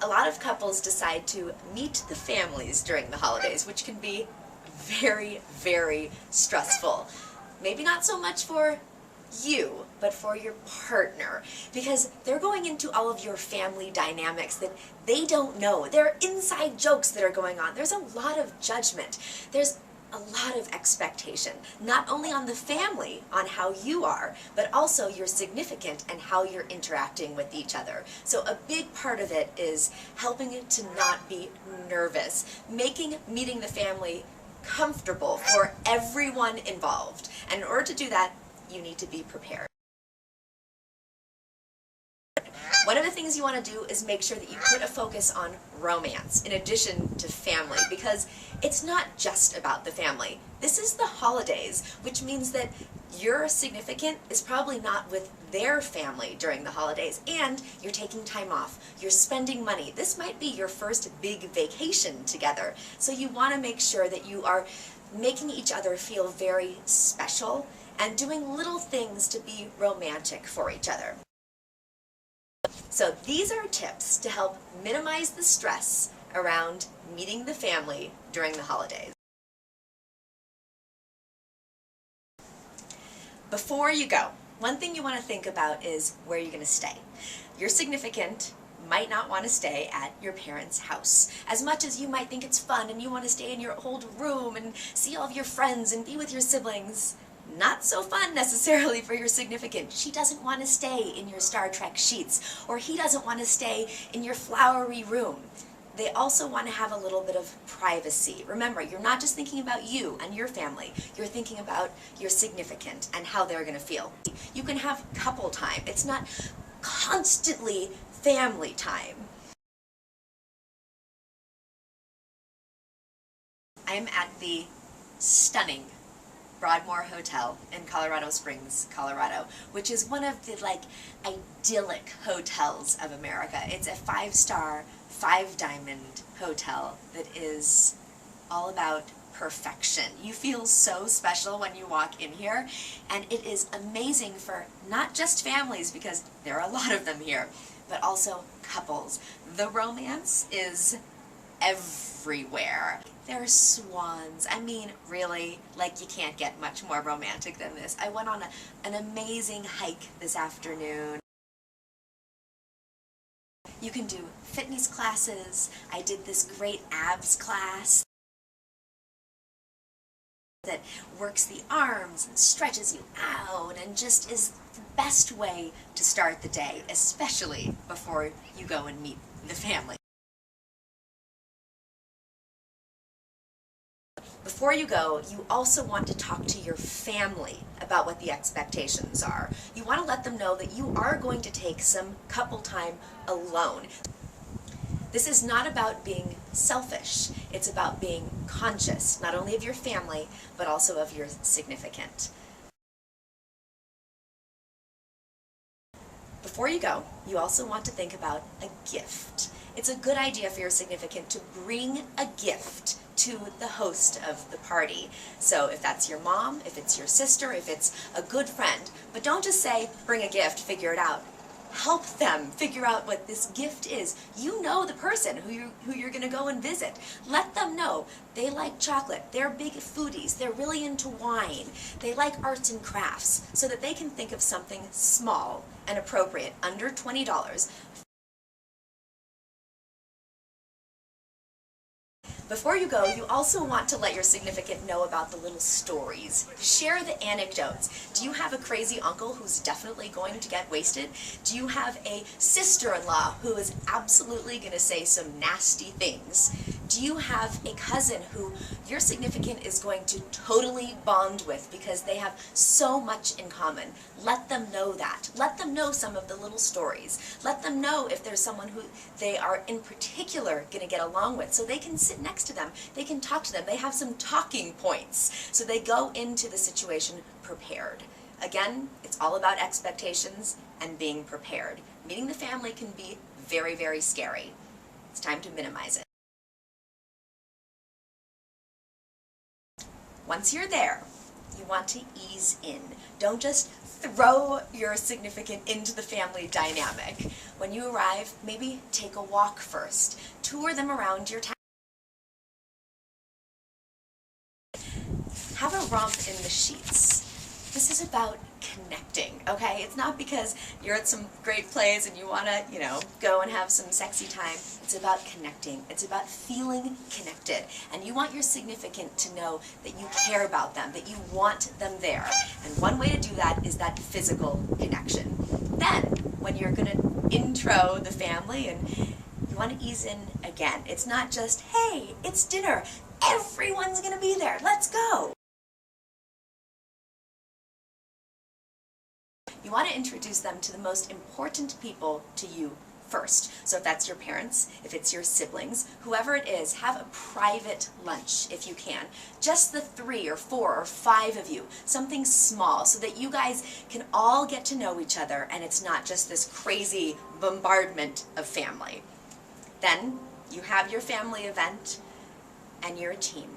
lot of couples decide to meet the families during the holidays, which can be very, very stressful. Maybe not so much for you, but for your partner, because they're going into all of your family dynamics that they don't know. There are inside jokes that are going on. There's a lot of judgment. There's a lot of expectation, not only on the family, on how you are, but also your significant and how you're interacting with each other. So a big part of it is helping it to not be nervous, making meeting the family comfortable for everyone involved. And in order to do that, you need to be prepared. One of the things you want to do is make sure that you put a focus on romance in addition to family, because it's not just about the family. This is the holidays, which means that your significant is probably not with their family during the holidays, and you're taking time off, you're spending money. This might be your first big vacation together, so you want to make sure that you are making each other feel very special and doing little things to be romantic for each other. So these are tips to help minimize the stress around meeting the family during the holidays. Before you go, one thing you want to think about is where you're going to stay. Your significant might not want to stay at your parents' house. As much as you might think it's fun and you want to stay in your old room and see all of your friends and be with your siblings, not so fun necessarily for your significant. She doesn't want to stay in your Star Trek sheets, or he doesn't want to stay in your flowery room. They also want to have a little bit of privacy. Remember, you're not just thinking about you and your family, you're thinking about your significant and how they're going to feel. You can have couple time. It's not constantly family time. I'm at the stunning Broadmoor Hotel in Colorado Springs, Colorado, which is one of the idyllic hotels of America. It's a 5-star, 5-diamond hotel that is all about perfection. You feel so special when you walk in here, and it is amazing for not just families, because there are a lot of them here, but also couples. The romance is everywhere. There are swans. I mean, really, you can't get much more romantic than this. I went on an amazing hike this afternoon. You can do fitness classes. I did this great abs class that works the arms and stretches you out and just is the best way to start the day, especially before you go and meet the family. Before you go, you also want to talk to your family about what the expectations are. You want to let them know that you are going to take some couple time alone. This is not about being selfish. It's about being conscious, not only of your family, but also of your significant. Before you go, you also want to think about a gift. It's a good idea for your significant to bring a gift to the host of the party. So if that's your mom, if it's your sister, if it's a good friend, but don't just say, bring a gift, figure it out. Help them figure out what this gift is. You know the person who you're going to go and visit. Let them know. They like chocolate. They're big foodies. They're really into wine. They like arts and crafts, so that they can think of something small and appropriate, under $20. Before you go, you also want to let your significant know about the little stories. Share the anecdotes. Do you have a crazy uncle who's definitely going to get wasted? Do you have a sister-in-law who is absolutely going to say some nasty things? Do you have a cousin who your significant is going to totally bond with because they have so much in common? Let them know that. Let them know some of the little stories. Let them know if there's someone who they are in particular going to get along with, so they can sit next to them. They can talk to them. They have some talking points, so they go into the situation prepared. Again, it's all about expectations and being prepared. Meeting the family can be very, very scary. It's time to minimize it. Once you're there, You want to ease in. Don't just throw your significant into the family dynamic. When you arrive, maybe take a walk first. Tour them around your town. Have a romp in the sheets. This is about connecting, okay? It's not because you're at some great place and you want to, go and have some sexy time. It's about connecting. It's about feeling connected. And you want your significant to know that you care about them, that you want them there. And one way to do that is that physical connection. Then, when you're going to intro the family and you want to ease in again, it's not just, hey, it's dinner. Everyone's going to be there. Let's go. You want to introduce them to the most important people to you first. So if that's your parents, if it's your siblings, whoever it is, have a private lunch if you can. Just the 3 or 4 or 5 of you, something small, so that you guys can all get to know each other and it's not just this crazy bombardment of family. Then you have your family event and you're a team.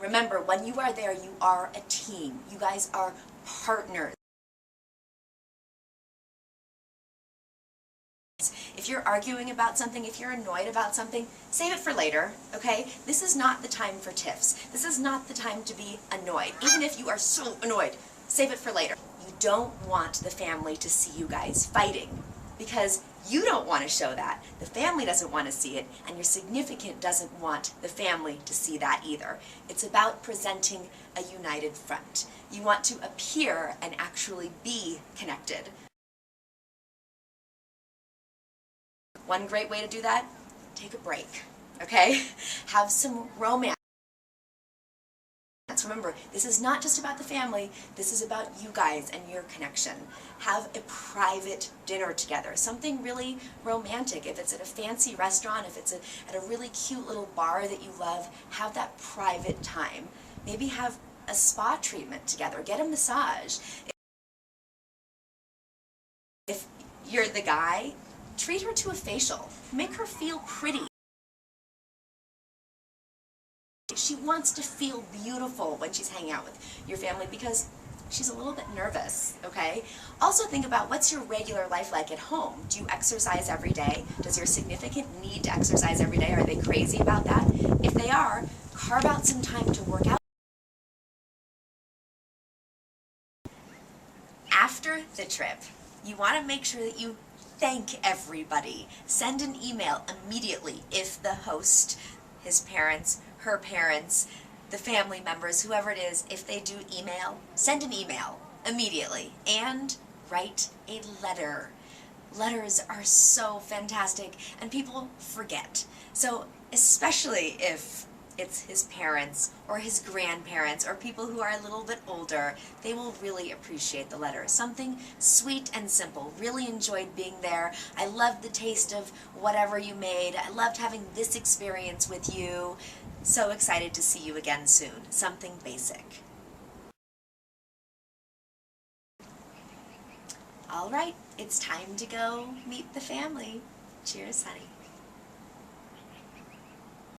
Remember, when you are there, you are a team. You guys are partners. If you're arguing about something, if you're annoyed about something, save it for later, okay? This is not the time for tiffs. This is not the time to be annoyed. Even if you are so annoyed, save it for later. You don't want the family to see you guys fighting because you don't want to show that. The family doesn't want to see it, and your significant doesn't want the family to see that either. It's about presenting a united front. You want to appear and actually be connected. One great way to do that, take a break, okay? Have some romance. Remember, this is not just about the family, this is about you guys and your connection. Have a private dinner together, something really romantic. If it's at a fancy restaurant, if it's at a really cute little bar that you love, have that private time. Maybe have a spa treatment together, get a massage. If you're the guy, treat her to a facial. Make her feel pretty. She wants to feel beautiful when she's hanging out with your family because she's a little bit nervous, okay? Also think about what's your regular life like at home. Do you exercise every day? Does your significant need to exercise every day? Are they crazy about that? If they are, carve out some time to work out. After the trip, you want to make sure that you thank everybody. Send an email immediately if the host, his parents, her parents, the family members, whoever it is, if they do email, send an email immediately and write a letter. Letters are so fantastic and people forget. So especially if it's his parents or his grandparents or people who are a little bit older, they will really appreciate the letter. Something sweet and simple. Really enjoyed being there. I loved the taste of whatever you made. I loved having this experience with you. So excited to see you again soon. Something basic. All right, it's time to go meet the family. Cheers, honey.